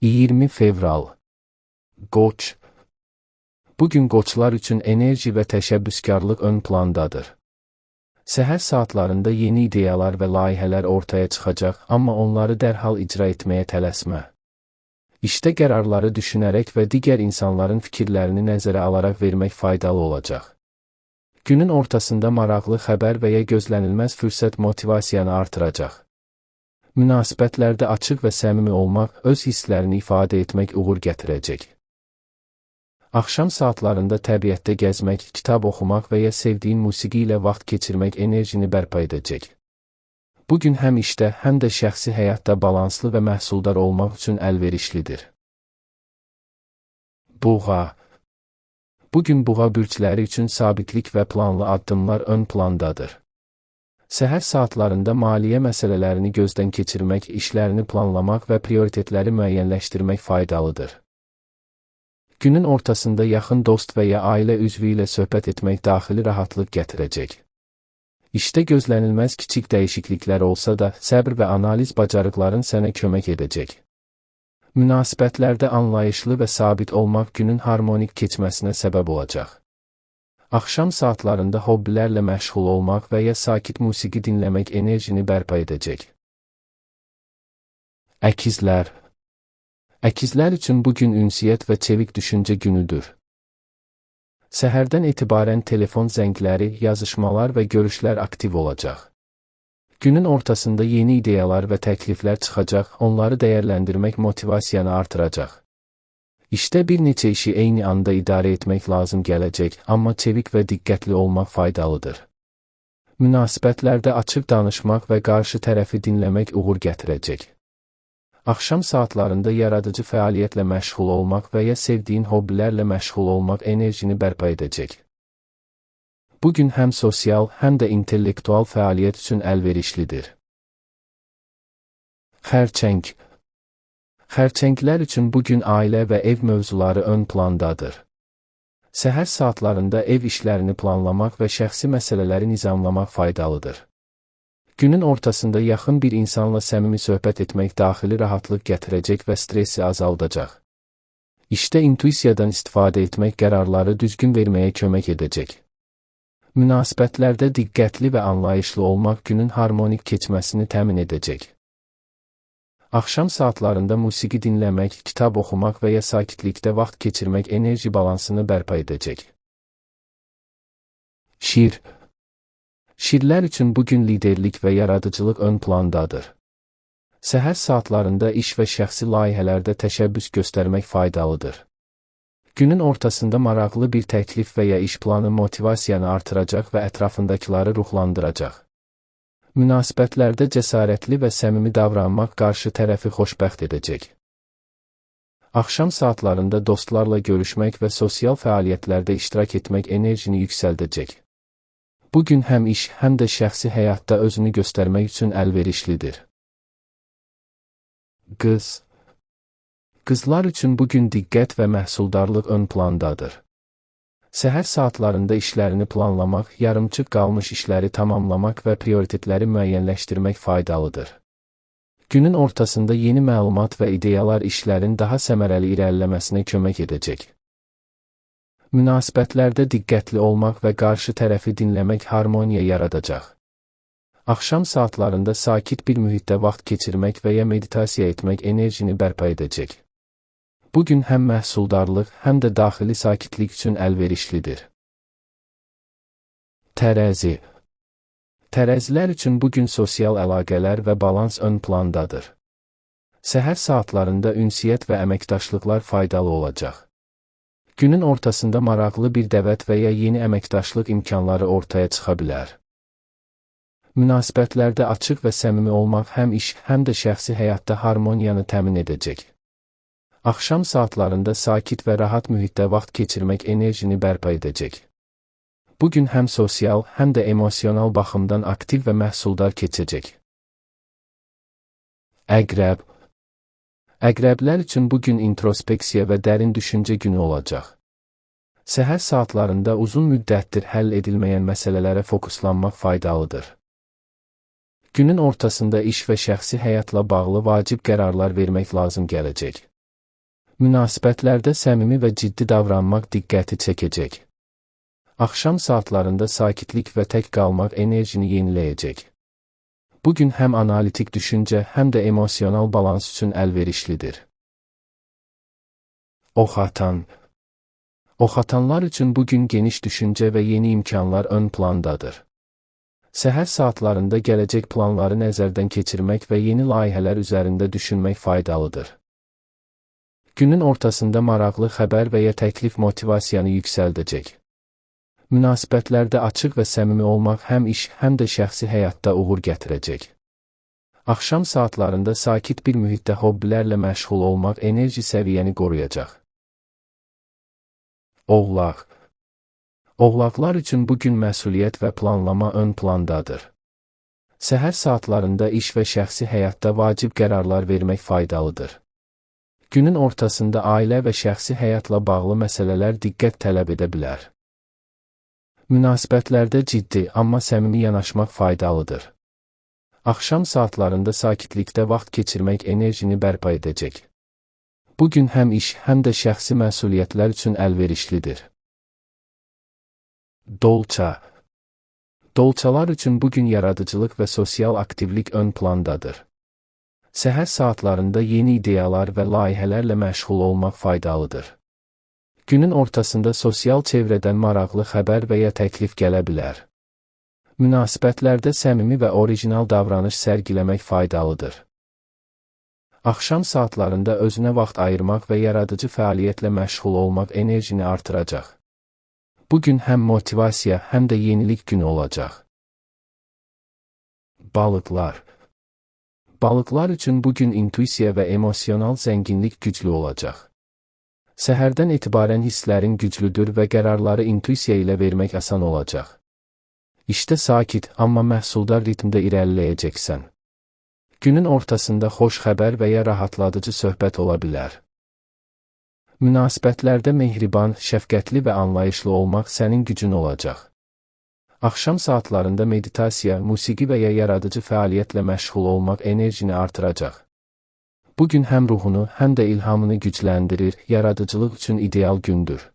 20 fevral. Qoç. Bugün qoçlar üçün enerji və təşəbbüskarlıq ön plandadır. Səhər saatlarında yeni ideyalar və layihələr ortaya çıxacaq, amma onları dərhal icra etməyə tələsmə. İşdə qərarları düşünərək və digər insanların fikirlərini nəzərə alaraq vermək faydalı olacaq. Günün ortasında maraqlı xəbər və ya gözlənilməz fürsət motivasiyanı artıracaq. Münasibətlərdə açıq və səmimi olmaq, öz hisslərini ifadə etmək uğur gətirəcək. Axşam saatlarında təbiətdə gəzmək, kitab oxumaq və ya sevdiyin musiqi ilə vaxt keçirmək enerjini bərpa edəcək. Bugün həm işdə, həm də şəxsi həyatda balanslı və məhsuldar olmaq üçün əlverişlidir. Buğa. Bugün buğa bürcləri üçün sabitlik və planlı addımlar ön plandadır. Səhər saatlarında maliyyə məsələlərini gözdən keçirmək, işlərini planlamaq və prioritetləri müəyyənləşdirmək faydalıdır. Günün ortasında yaxın dost və ya ailə üzvü ilə söhbət etmək daxili rahatlıq gətirəcək. İşdə gözlənilməz kiçik dəyişikliklər olsa da, səbr və analiz bacarıqların sənə kömək edəcək. Münasibətlərdə anlayışlı və sabit olmaq günün harmonik keçməsinə səbəb olacaq. Axşam saatlarında hobbilərlə məşğul olmaq və ya sakit musiqi dinləmək enerjini bərpa edəcək. Əkizlər. Əkizlər üçün bugün ünsiyyət və çevik düşüncə günüdür. Səhərdən etibarən telefon zəngləri, yazışmalar və görüşlər aktiv olacaq. Günün ortasında yeni ideyalar və təkliflər çıxacaq, onları dəyərləndirmək motivasiyanı artıracaq. İşdə bir neçə işi eyni anda idarə etmək lazım gələcək, amma çevik və diqqətli olmaq faydalıdır. Münasibətlərdə açıq danışmaq və qarşı tərəfi dinləmək uğur gətirəcək. Axşam saatlarında yaradıcı fəaliyyətlə məşğul olmaq və ya sevdiyin hobbilərlə məşğul olmaq enerjini bərpa edəcək. Bugün həm sosial, həm də intellektual fəaliyyət üçün əlverişlidir. Xərçəng. Xərçənglər üçün bugün ailə və ev mövzuları ön plandadır. Səhər saatlarında ev işlərini planlamaq və şəxsi məsələləri nizamlamaq faydalıdır. Günün ortasında yaxın bir insanla səmimi söhbət etmək daxili rahatlıq gətirəcək və stressi azaldacaq. İşdə intuisiyadan istifadə etmək qərarları düzgün verməyə kömək edəcək. Münasibətlərdə diqqətli və anlayışlı olmaq günün harmonik keçməsini təmin edəcək. Axşam saatlarında musiqi dinləmək, kitab oxumaq və ya sakitlikdə vaxt keçirmək enerji balansını bərpa edəcək. Şir. Şirlər üçün bugün liderlik və yaradıcılıq ön plandadır. Səhər saatlarında iş və şəxsi layihələrdə təşəbbüs göstərmək faydalıdır. Günün ortasında maraqlı bir təklif və ya iş planı motivasiyanı artıracaq və ətrafındakiləri ruhlandıracaq. Münasibətlərdə cəsarətli və səmimi davranmaq qarşı tərəfi xoşbəxt edəcək. Axşam saatlarında dostlarla görüşmək və sosial fəaliyyətlərdə iştirak etmək enerjini yüksəldəcək. Bugün həm iş, həm də şəxsi həyatda özünü göstərmək üçün əlverişlidir. Qız. Qızlar üçün bugün diqqət və məhsuldarlıq ön plandadır. Səhər saatlarında işlərini planlamaq, yarımçıq qalmış işləri tamamlamaq və prioritetləri müəyyənləşdirmək faydalıdır. Günün ortasında yeni məlumat və ideyalar işlərin daha səmərəli irəliləməsinə kömək edəcək. Münasibətlərdə diqqətli olmaq və qarşı tərəfi dinləmək harmoniya yaradacaq. Axşam saatlarında sakit bir mühitdə vaxt keçirmək və ya meditasiya etmək enerjini bərpa edəcək. Bugün həm məhsuldarlıq, həm də daxili sakitlik üçün əlverişlidir. Tərəzi. Tərəzilər üçün bugün sosial əlaqələr və balans ön plandadır. Səhər saatlarında ünsiyyət və əməkdaşlıqlar faydalı olacaq. Günün ortasında maraqlı bir dəvət və ya yeni əməkdaşlıq imkanları ortaya çıxa bilər. Münasibətlərdə açıq və səmimi olmaq həm iş, həm də şəxsi həyatda harmoniyanı təmin edəcək. Axşam saatlarında sakit və rahat mühitdə vaxt keçirmək enerjini bərpa edəcək. Bugün həm sosial, həm də emosional baxımdan aktiv və məhsuldar keçəcək. Əqrəb. Əqrəblər üçün bugün introspeksiya və dərin düşüncə günü olacaq. Səhər saatlarında uzun müddətdir həll edilməyən məsələlərə fokuslanmaq faydalıdır. Günün ortasında iş və şəxsi həyatla bağlı vacib qərarlar vermək lazım gələcək. Münasibətlərdə səmimi və ciddi davranmaq diqqəti çəkəcək. Axşam saatlarında sakitlik və tək qalmaq enerjini yeniləyəcək. Bugün həm analitik düşüncə, həm də emosional balans üçün əlverişlidir. Ox atan. Ox atanlar üçün bugün geniş düşüncə və yeni imkanlar ön plandadır. Səhər saatlarında gələcək planları nəzərdən keçirmək və yeni layihələr üzərində düşünmək faydalıdır. Günün ortasında maraqlı xəbər və ya təklif motivasiyanı yüksəldəcək. Münasibətlərdə açıq və səmimi olmaq həm iş, həm də şəxsi həyatda uğur gətirəcək. Axşam saatlarında sakit bir mühitdə hobbilərlə məşğul olmaq enerji səviyyəni qoruyacaq. Oğlaq. Oğlaqlar üçün bugün məsuliyyət və planlama ön plandadır. Səhər saatlarında iş və şəxsi həyatda vacib qərarlar vermək faydalıdır. Günün ortasında ailə və şəxsi həyatla bağlı məsələlər diqqət tələb edə bilər. Münasibətlərdə ciddi, amma səmimi yanaşmaq faydalıdır. Axşam saatlarında sakitlikdə vaxt keçirmək enerjini bərpa edəcək. Bugün həm iş, həm də şəxsi məsuliyyətlər üçün əlverişlidir. Dolça. Dolçalar üçün bugün yaradıcılıq və sosial aktivlik ön plandadır. Səhər saatlarında yeni ideyalar və layihələrlə məşğul olmaq faydalıdır. Günün ortasında sosial çevrədən maraqlı xəbər və ya təklif gələ bilər. Münasibətlərdə səmimi və orijinal davranış sərgiləmək faydalıdır. Axşam saatlarında özünə vaxt ayırmaq və yaradıcı fəaliyyətlə məşğul olmaq enerjini artıracaq. Bugün həm motivasiya, həm də yenilik günü olacaq. Balıqlar. Balıqlar üçün bugün intuisiya və emosional zənginlik güclü olacaq. Səhərdən etibarən hisslərin güclüdür və qərarları intuisiya ilə vermək asan olacaq. İşdə sakit, amma məhsuldar ritmdə irəliləyəcəksən. Günün ortasında xoş xəbər və ya rahatladıcı söhbət ola bilər. Münasibətlərdə mehriban, şəfqətli və anlayışlı olmaq sənin gücün olacaq. Axşam saatlarında meditasiya, musiqi və ya yaradıcı fəaliyyətlə məşğul olmaq enerjini artıracaq. Bugün həm ruhunu, həm də ilhamını gücləndirir, yaradıcılıq üçün ideal gündür.